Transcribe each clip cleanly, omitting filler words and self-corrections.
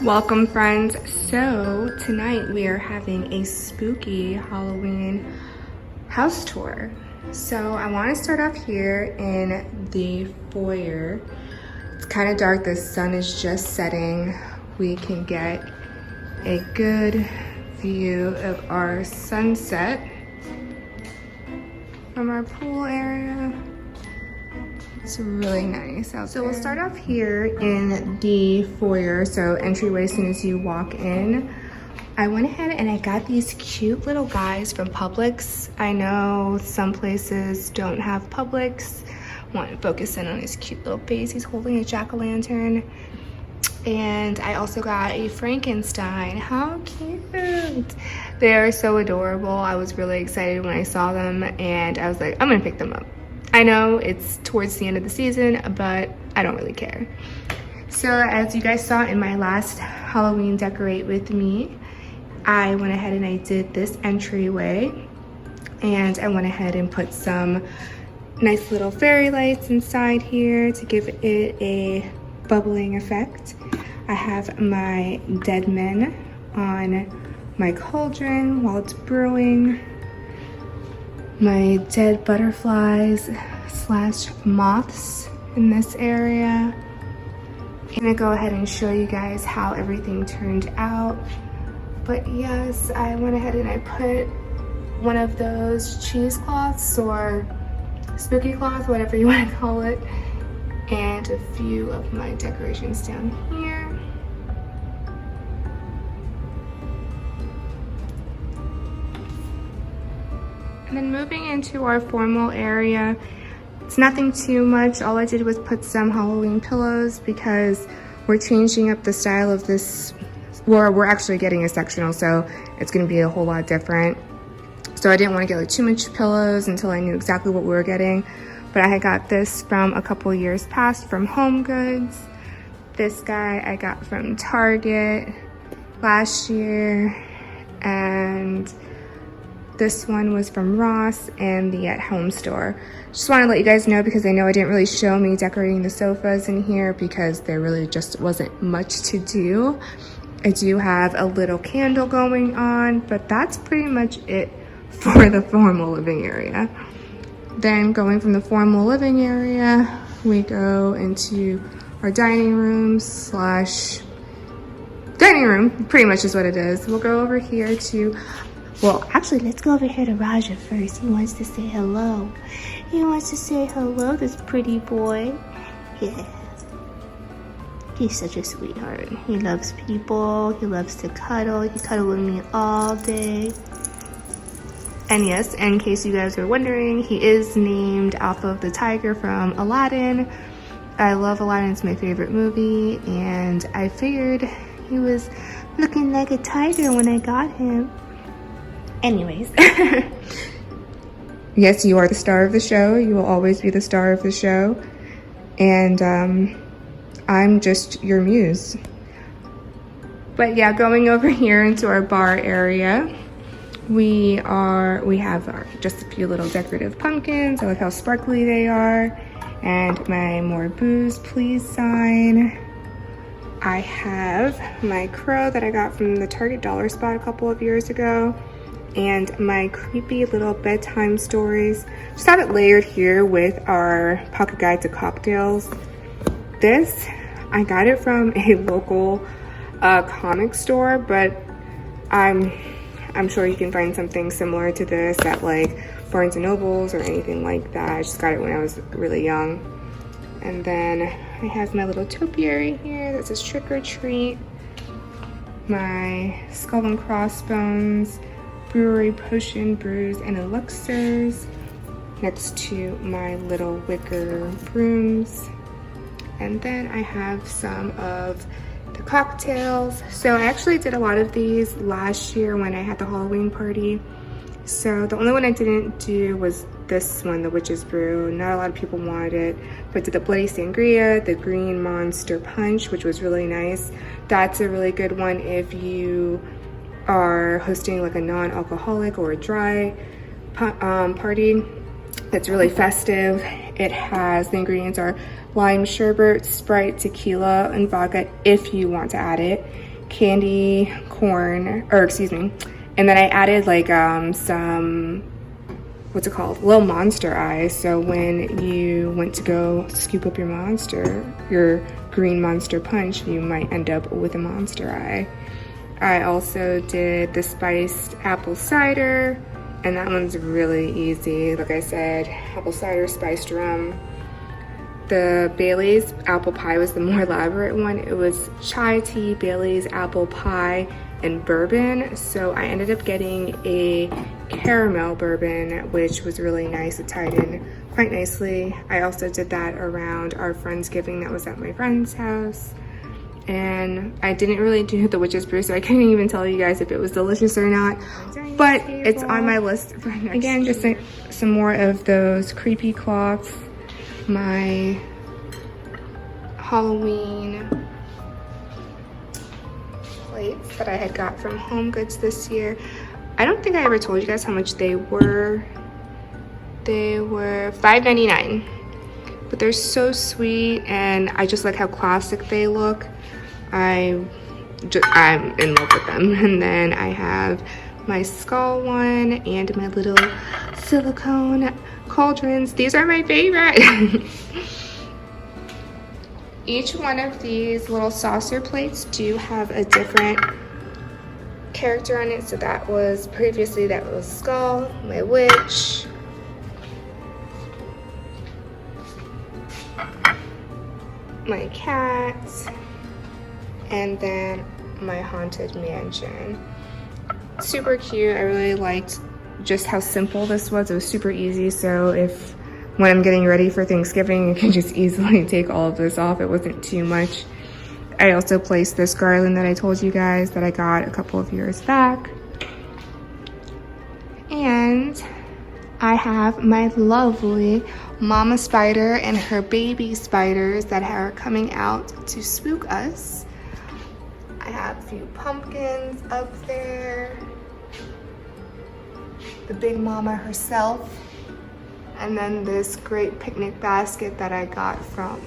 Welcome, friends. So tonight we are having a spooky Halloween house tour. So I want to start off here in the foyer. It's kind of dark, the sun is just setting. We can get a good view of our sunset from our pool area. It's really nice out there. So we'll start off here in the foyer, so entryway as soon as you walk in. I went ahead and I got these cute little guys from Publix. I know some places don't have Publix. I want to focus in on his cute little face. He's holding a jack-o'-lantern. And I also got a Frankenstein. How cute. They are so adorable. I was really excited when I saw them and I was like, I'm gonna pick them up. I know it's towards the end of the season, but I don't really care. So as you guys saw in my last Halloween Decorate With Me, I went ahead and I did this entryway, and I went ahead and put some nice little fairy lights inside here to give it a bubbling effect. I have my dead men on my cauldron while it's brewing. My dead butterflies / moths in this area. I'm gonna go ahead and show you guys how everything turned out. But yes, I went ahead and I put one of those cheesecloths or spooky cloth, whatever you want to call it, and a few of my decorations down here. And then moving into our formal area, it's nothing too much. All I did was put some Halloween pillows because we're changing up the style of this, or we're actually getting a sectional, so it's gonna be a whole lot different. So I didn't want to get like too much pillows until I knew exactly what we were getting. But I had got this from a couple years past from Home Goods. This guy I got from Target last year, and this one was from Ross and the At Home store. Just want to let you guys know because I know I didn't really show me decorating the sofas in here because there really just wasn't much to do. I do have a little candle going on, but that's pretty much it for the formal living area. Then going from the formal living area, we go into our dining room / dining room, pretty much is what it is. We'll go over here to, well, actually, let's go over here to Raja first. He wants to say hello. He wants to say hello, this pretty boy. Yeah. He's such a sweetheart. He loves people. He loves to cuddle. He cuddled with me all day. And yes, in case you guys were wondering, he is named off of the tiger from Aladdin. I love Aladdin. It's my favorite movie. And I figured he was looking like a tiger when I got him. Anyways, yes, you are the star of the show. You will always be the star of the show. And I'm just your muse. But yeah, going over here into our bar area, we have just a few little decorative pumpkins. I like how sparkly they are. And my more booze please sign. I have my crow that I got from the Target dollar spot a couple of years ago. And my creepy little bedtime stories. Just have it layered here with our pocket guide to cocktails. This, I got it from a local comic store, but I'm sure you can find something similar to this at like Barnes & Nobles or anything like that. I just got it when I was really young. And then I have my little topiary here that says trick or treat. My skull and crossbones, brewery potion brews and elixirs next to my little wicker brooms. And then I have some of the cocktails. So I actually did a lot of these last year when I had the Halloween party. So the only one I didn't do was this one, the Witch's Brew. Not a lot of people wanted it, but did the Bloody Sangria, the Green Monster Punch, which was really nice. That's a really good one if you are hosting like a non-alcoholic or a dry party that's really festive. It has, the ingredients are lime sherbet, Sprite, tequila, and vodka if you want to add it. candy corn, or excuse me, and then I added like some, what's it called, little Monster eyes. So when you went to go scoop up your green Monster Punch, you might end up with a Monster eye. I also did the spiced apple cider, and that one's really easy. Like I said, apple cider, spiced rum. The Bailey's apple pie was the more elaborate one. It was chai tea, Bailey's apple pie, and bourbon. So I ended up getting a caramel bourbon, which was really nice. It tied in quite nicely. I also did that around our Friendsgiving that was at my friend's house. And I didn't really do the witch's brew, so I couldn't even tell you guys if it was delicious or not. But it's on my list for next. Again, just some more of those creepy cloths. My Halloween plates that I had got from Home Goods this year. I don't think I ever told you guys how much they were. They were $5.99, but they're so sweet, and I just like how classic they look. I'm in love with them. And then I have my skull one and my little silicone cauldrons. These are my favorite. Each one of these little saucer plates do have a different character on it. So that was previously, that was skull, my witch, my cat, and then my haunted mansion. Super cute. I really liked just how simple this was. It was super easy, so if when I'm getting ready for Thanksgiving, I can just easily take all of this off. It wasn't too much. I also placed this garland that I told you guys that I got a couple of years back. And I have my lovely mama spider and her baby spiders that are coming out to spook us. I have a few pumpkins up there. The big mama herself. And then this great picnic basket that I got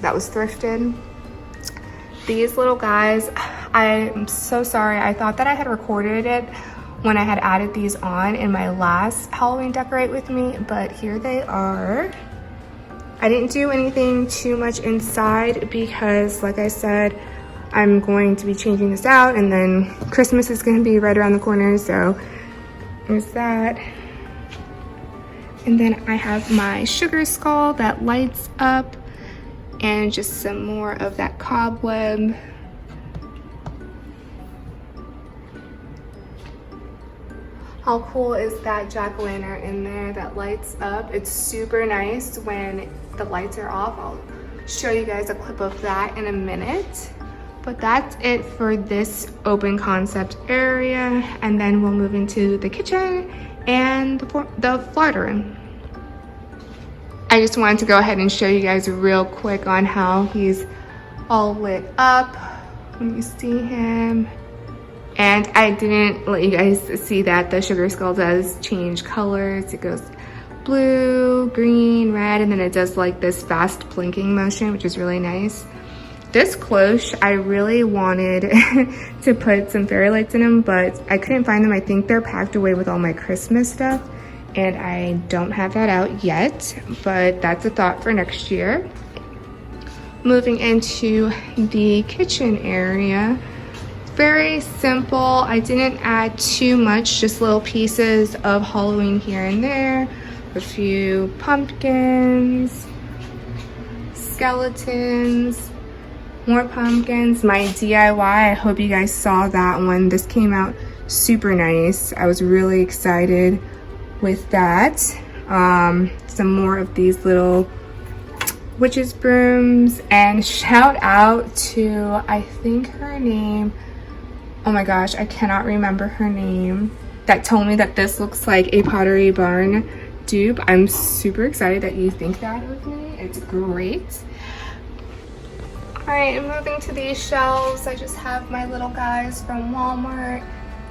that was thrifted. These little guys, I'm so sorry. I thought that I had recorded it when I had added these on in my last Halloween Decorate With Me, but here they are. I didn't do anything too much inside because, like I said, I'm going to be changing this out, and then Christmas is going to be right around the corner, so there's that. And then I have my sugar skull that lights up, and just some more of that cobweb. How cool is that jack-o'-lantern in there that lights up? It's super nice when the lights are off. I'll show you guys a clip of that in a minute. But that's it for this open concept area. And then we'll move into the kitchen and the Florida room. I just wanted to go ahead and show you guys real quick on how he's all lit up when you see him. And I didn't let you guys see that the sugar skull does change colors. It goes blue, green, red, and then it does like this fast blinking motion, which is really nice. This cloche, I really wanted to put some fairy lights in them, but I couldn't find them. I think they're packed away with all my Christmas stuff, and I don't have that out yet, but that's a thought for next year. Moving into the kitchen area, very simple. I didn't add too much, just little pieces of Halloween here and there, a few pumpkins, skeletons, more pumpkins, my DIY. I hope you guys saw that one. This came out super nice. I was really excited with that. Some more of these little witches brooms, and shout out to, I think her name, oh my gosh, I cannot remember her name, that told me that this looks like a Pottery Barn dupe. I'm super excited that you think that of me. It's great. All right, moving to these shelves, I just have my little guys from Walmart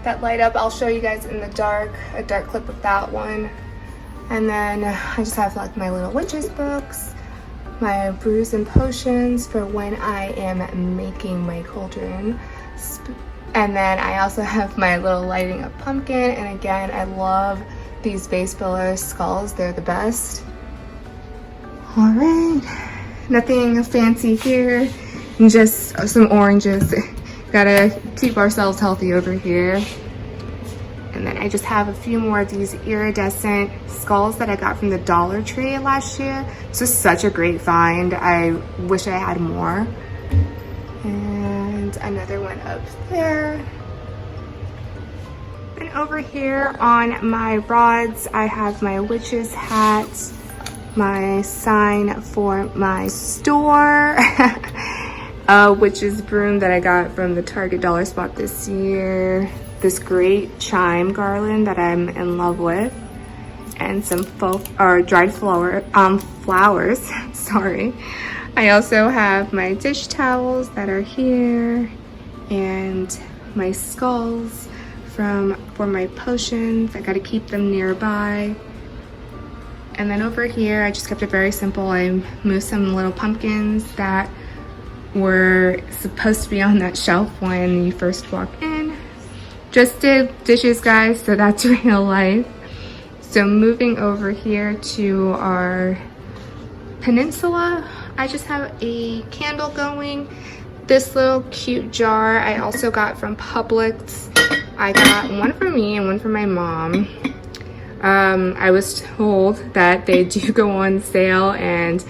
that light up. I'll show you guys in the dark, a dark clip of that one. And then I just have like my little witches books, my brews and potions for when I am making my cauldron. And then I also have my little lighting up pumpkin. And again, I love these vase filler skulls. They're the best. All right, nothing fancy here. Just some oranges. Gotta keep ourselves healthy over here. And then I just have a few more of these iridescent skulls that I got from the Dollar Tree last year. This is such a great find. I wish I had more. And another one up there. And over here on my rods, I have my witch's hat, my sign for my store, a witch's broom that I got from the Target Dollar Spot this year, this great chime garland that I'm in love with, and some dried flowers, sorry. I also have my dish towels that are here, and my skulls for my potions. I gotta keep them nearby. And then over here, I just kept it very simple. I moved some little pumpkins that were supposed to be on that shelf when you first walk in. Just did dishes, guys, so that's real life. So moving over here to our peninsula, I just have a candle going. This little cute jar I also got from Publix. I got one for me and one for my mom. I was told that they do go on sale, and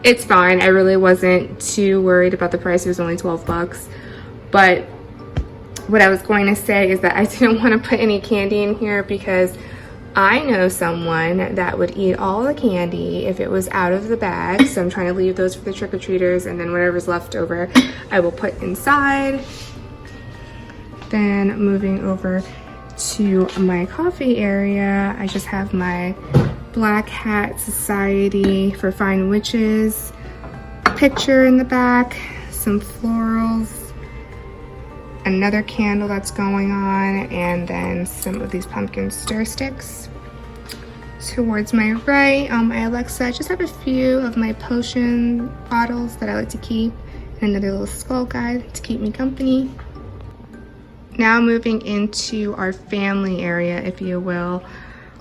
it's fine. I really wasn't too worried about the price. It was only 12 bucks. But what I was going to say is that I didn't want to put any candy in here because I know someone that would eat all the candy if it was out of the bag. So I'm trying to leave those for the trick-or-treaters, and then whatever's left over I will put inside. Then moving over to my coffee area, I just have my Black Hat Society for Fine Witches picture in the back, some florals, another candle that's going on, and then some of these pumpkin stir sticks. Towards my right, on my Alexa, I just have a few of my potion bottles that I like to keep, and another little skull guide to keep me company. Now moving into our family area, if you will.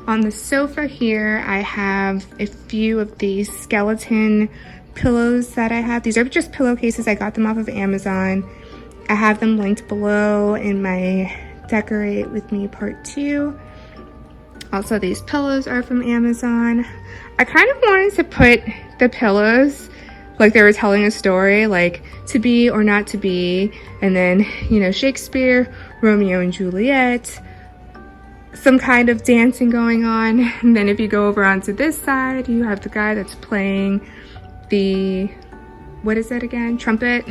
On the sofa here, I have a few of these skeleton pillows that I have. These are just pillowcases. I got them off of Amazon. I have them linked below in my Decorate With Me Part 2. Also, these pillows are from Amazon. I kind of wanted to put the pillows like they were telling a story, like to be or not to be, and then, you know, Shakespeare, Romeo and Juliet, some kind of dancing going on. And then if you go over onto this side, you have the guy that's playing the, what is it again? Trumpet.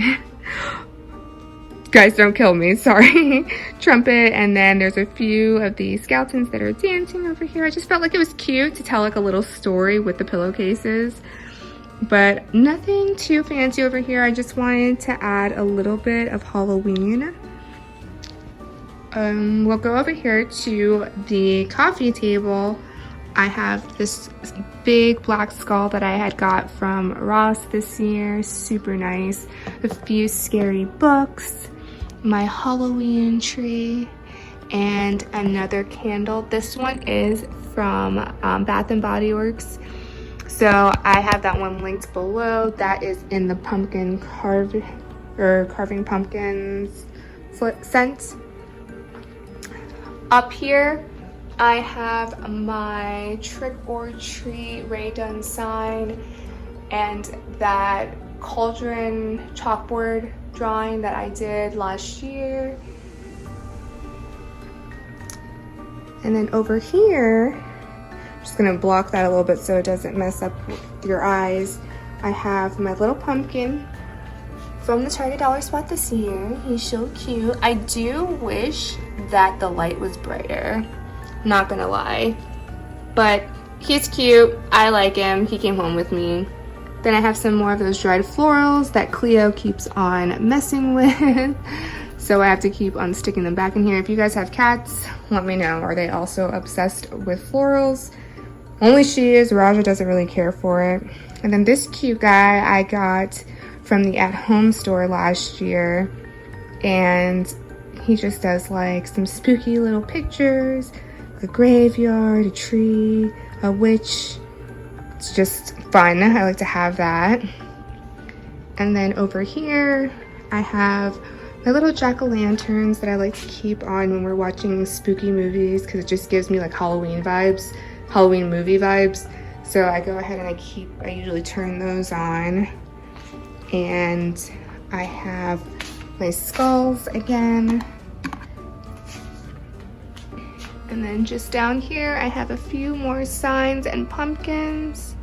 Guys, don't kill me, sorry. Trumpet. And then there's a few of the skeletons that are dancing over here. I just felt like it was cute to tell like a little story with the pillowcases. But nothing too fancy over here. I just wanted to add a little bit of Halloween. We'll go over here to the coffee table. I have this big black skull that I had got from Ross this year. Super nice. A few scary books, my Halloween tree, and another candle. This one is from Bath and Body Works. So I have that one linked below. That is in the pumpkin carving pumpkins scent. Up here, I have my Trick or Treat Ray Dunn sign and that cauldron chalkboard drawing that I did last year. And then over here, just gonna block that a little bit so it doesn't mess up with your eyes. I have my little pumpkin from the Target Dollar Spot this year. He's so cute. I do wish that the light was brighter, not gonna lie, but he's cute. I like him. He came home with me. Then I have some more of those dried florals that Cleo keeps on messing with. So I have to keep on sticking them back in here. If you guys have cats, let me know. Are they also obsessed with florals? Only she is. Raja doesn't really care for it. And then this cute guy I got from the At Home store last year. And he just does like some spooky little pictures, a graveyard, a tree, a witch. It's just fun. I like to have that. And then over here, I have my little jack-o'-lanterns that I like to keep on when we're watching spooky movies because it just gives me like Halloween vibes, Halloween movie vibes. So I go ahead and I usually turn those on. And I have my skulls again. And then just down here, I have a few more signs and pumpkins.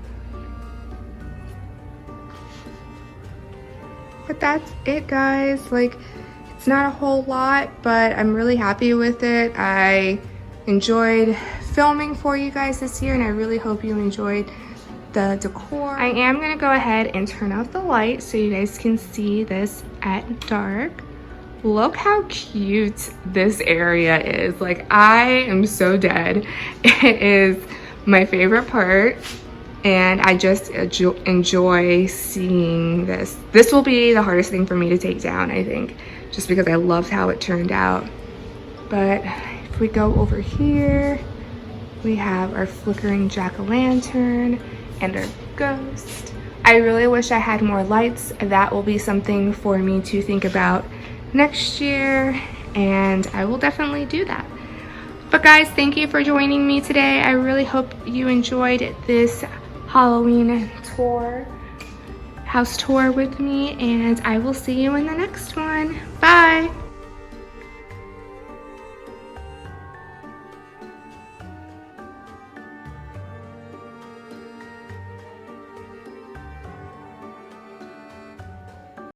But that's it, guys. Like, it's not a whole lot, but I'm really happy with it. I enjoyed filming for you guys this year, and I really hope you enjoyed the decor. I am gonna go ahead and turn out the light so you guys can see this at dark. Look how cute this area is. Like, I am so dead. It is my favorite part, and I just enjoy seeing this. This will be the hardest thing for me to take down, I think, just because I loved how it turned out. But if we go over here, we have our flickering jack-o'-lantern and our ghost. I really wish I had more lights. That will be something for me to think about next year, and I will definitely do that. But guys, thank you for joining me today. I really hope you enjoyed this Halloween house tour with me, and I will see you in the next one. Bye.